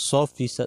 100%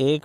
1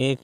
1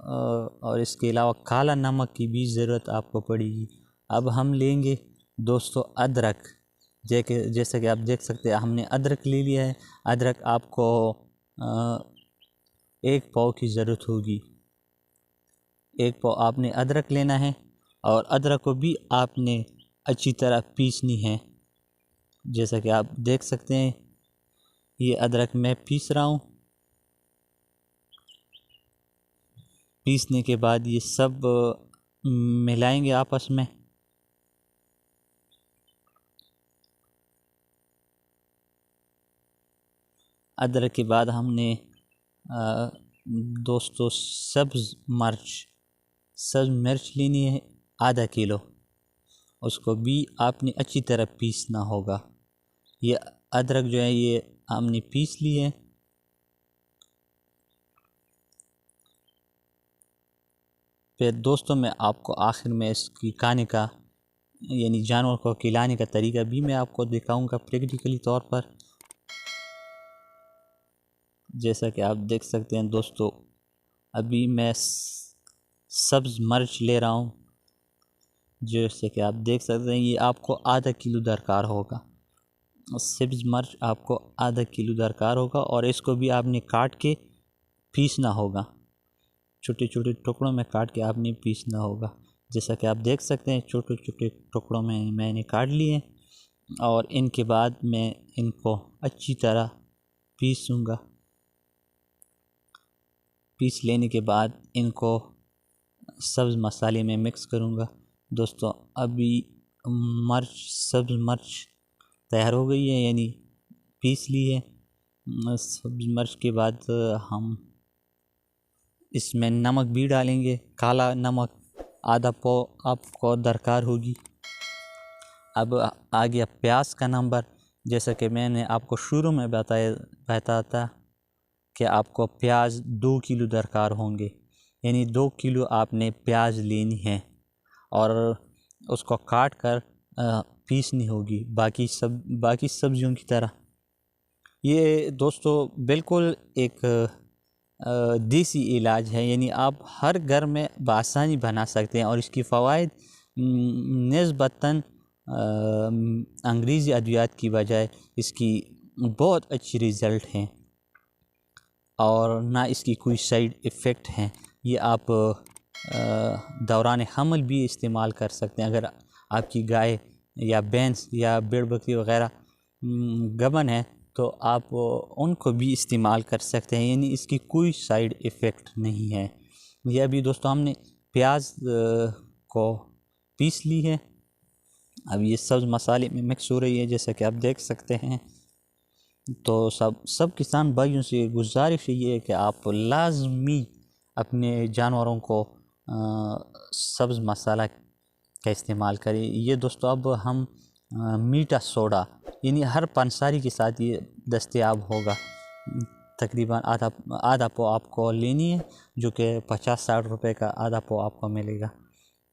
اور اس کے علاوہ کالا نمک کی بھی ضرورت آپ کو پڑے گی۔ اب ہم لیں گے دوستو ادرک، جیسا کہ آپ دیکھ سکتے ہیں ہم نے ادرک لے لیا ہے۔ ادرک آپ کو 1 پاؤ کی ضرورت ہوگی۔ 1 پاؤ آپ نے ادرک لینا ہے، اور ادرک کو بھی آپ نے اچھی طرح پیسنی ہے۔ جیسا کہ آپ دیکھ سکتے ہیں یہ ادرک میں پیس رہا ہوں۔ پیسنے کے بعد یہ سب ملائیں گے آپس میں۔ ادرک کے بعد ہم نے دوستو سبز مرچ لینی ہے ½ کلو، اس کو بھی آپ نے اچھی طرح پیسنا ہوگا۔ یہ ادرک جو ہے یہ ہم نے پیس لی ہے۔ پھر دوستو میں آپ کو آخر میں اس کی کھانے کا یعنی جانور کو کھلانے کا طریقہ بھی میں آپ کو دکھاؤں گا پریکٹیکلی طور پر۔ جیسا کہ آپ دیکھ سکتے ہیں دوستو ابھی میں سبز مرچ لے رہا ہوں، جیسے کہ آپ دیکھ سکتے ہیں یہ آپ کو ½ کلو درکار ہوگا۔ سبز مرچ آپ کو ½ کلو درکار ہوگا، اور اس کو بھی آپ نے کاٹ کے پیسنا ہوگا، چھوٹے چھوٹے ٹکڑوں میں کاٹ کے آپ نے پیسنا ہوگا۔ جیسا کہ آپ دیکھ سکتے ہیں چھوٹے چھوٹے ٹکڑوں میں نے کاٹ لیے، اور ان کے بعد میں ان کو اچھی طرح پیسوں گا۔ پیس لینے کے بعد ان کو سبز مسالے میں مکس کروں گا۔ دوستو ابھی سبز مرچ تیار ہو گئی ہے، یعنی پیس لی ہے۔ سبز مرچ کے بعد ہم اس میں نمک بھی ڈالیں گے، کالا نمک ½ پاؤ آپ کو درکار ہوگی۔ اب آ گیا پیاز کا نمبر، جیسا کہ میں نے آپ کو شروع میں بتایا تھا کہ آپ کو پیاز 2 کلو درکار ہوں گے، یعنی 2 کلو آپ نے پیاز لینی ہے، اور اس کو کاٹ کر پیسنی ہوگی باقی سبزیوں کی طرح۔ یہ دوستو بالکل ایک دیسی علاج ہے، یعنی آپ ہر گھر میں بآسانی بنا سکتے ہیں، اور اس کی فوائد نسبتاً انگریزی ادویات کی بجائے اس کی بہت اچھی رزلٹ ہیں، اور نہ اس کی کوئی سائیڈ ایفیکٹ ہیں۔ یہ آپ دوران حمل بھی استعمال کر سکتے ہیں۔ اگر آپ کی گائے یا بھینس یا بھیڑ بکری وغیرہ گبن ہے تو آپ ان کو بھی استعمال کر سکتے ہیں، یعنی اس کی کوئی سائیڈ ایفیکٹ نہیں ہے۔ یہ ابھی دوستو ہم نے پیاز کو پیس لی ہے، اب یہ سبز مسالے میں مکس ہو رہی ہے، جیسا کہ آپ دیکھ سکتے ہیں۔ تو سب کسان بھائیوں سے گزارش یہ ہے کہ آپ لازمی اپنے جانوروں کو سبز مسالہ کا استعمال کریں۔ یہ دوستو اب ہم میٹھا سوڈا یعنی ہر پنساری کے ساتھ یہ دستیاب ہوگا، تقریباً ½ پاؤ آپ کو لینی ہے، جو کہ 50-60 روپے کا ½ پاؤ آپ کو ملے گا،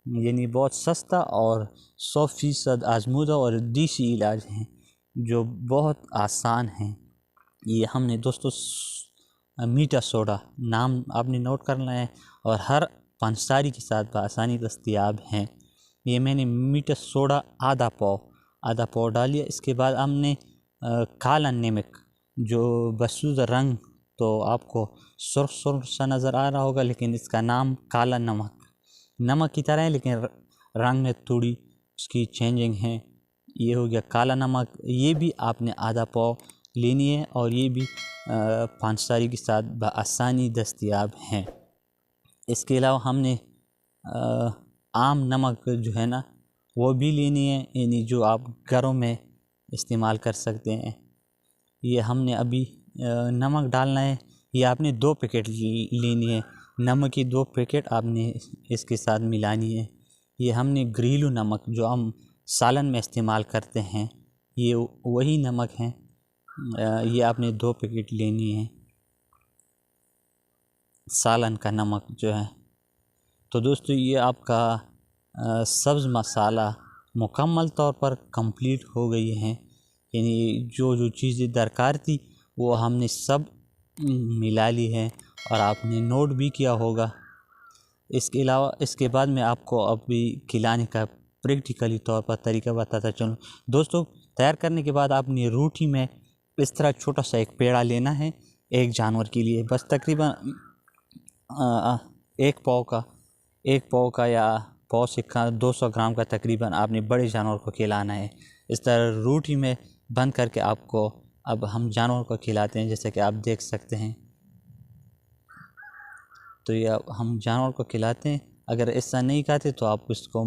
یعنی بہت سستا اور 100% آزمودہ اور دیسی علاج ہیں جو بہت آسان ہیں۔ یہ ہم نے دوستو میٹھا سوڈا نام آپ نے نوٹ کرنا ہے، اور ہر پنساری کے ساتھ بآسانی دستیاب ہیں۔ یہ میں نے میٹھا سوڈا ½ پاؤ ڈالیا۔ اس کے بعد ہم نے کالا نمک، جو بسود رنگ تو آپ کو سرخ سا نظر آ رہا ہوگا، لیکن اس کا نام کالا نمک کی طرح ہے، لیکن رنگ میں تھوڑی اس کی چینجنگ ہے۔ یہ ہو گیا کالا نمک، یہ بھی آپ نے ½ پاؤ لینی ہے، اور یہ بھی پانساری کے ساتھ بآسانی دستیاب ہیں۔ اس کے علاوہ ہم نے عام نمک جو ہے نا وہ بھی لینی ہے، یعنی جو آپ گھروں میں استعمال کر سکتے ہیں۔ یہ ہم نے ابھی نمک ڈالنا ہے، یہ آپ نے 2 پیکٹ لینی ہے، نمک کی 2 پیکٹ آپ نے اس کے ساتھ ملانی ہے۔ یہ ہم نے گھریلو نمک جو ہم سالن میں استعمال کرتے ہیں، یہ وہی نمک ہیں، یہ آپ نے 2 پیکٹ لینی ہے سالن کا نمک جو ہے۔ تو دوستو یہ آپ کا سبز مسالہ مکمل طور پر کمپلیٹ ہو گئی ہیں، یعنی جو چیزیں درکار تھی وہ ہم نے سب ملا لی ہیں، اور آپ نے نوٹ بھی کیا ہوگا اس کے علاوہ اس کے بعد میں آپ کو ابھی کھلانے کا پریکٹیکلی طور پر طریقہ بتاتا چلوں دوستو۔ تیار کرنے کے بعد آپ نے روٹی میں اس طرح چھوٹا سا ایک پیڑا لینا ہے ایک جانور کے لیے، بس تقریباً ایک پاؤ کا یا پاؤ سے 200 گرام کا تقریباً آپ نے بڑے جانور کو کھلانا ہے۔ اس طرح روٹی میں بند کر کے آپ کو اب ہم جانور کو کھلاتے ہیں، جیسے کہ آپ دیکھ سکتے ہیں۔ تو یہ ہم جانور کو کھلاتے ہیں، اگر ایسا نہیں کھاتے تو آپ اس کو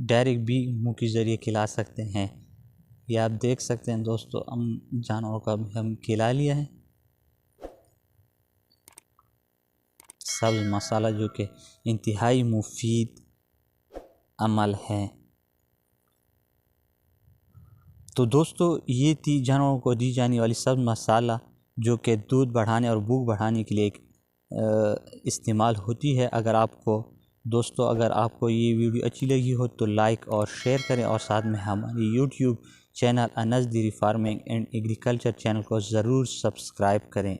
ڈائریکٹ بھی منہ کے ذریعے کھلا سکتے ہیں۔ یہ آپ دیکھ سکتے ہیں دوستو، ہم جانور کو ہم کھلا لیا ہے۔ سبز مسالہ جو کہ انتہائی مفید عمل ہے۔ تو دوستو یہ تھی جانوروں کو دی جانے والی سبز مسالہ جو کہ دودھ بڑھانے اور بھوک بڑھانے کے لیے استعمال ہوتی ہے۔ اگر آپ کو یہ ویڈیو اچھی لگی ہو تو لائک اور شیئر کریں، اور ساتھ میں ہماری YouTube channel Anas dairy farming and agriculture channel کو ضرور سبسکرائب کریں۔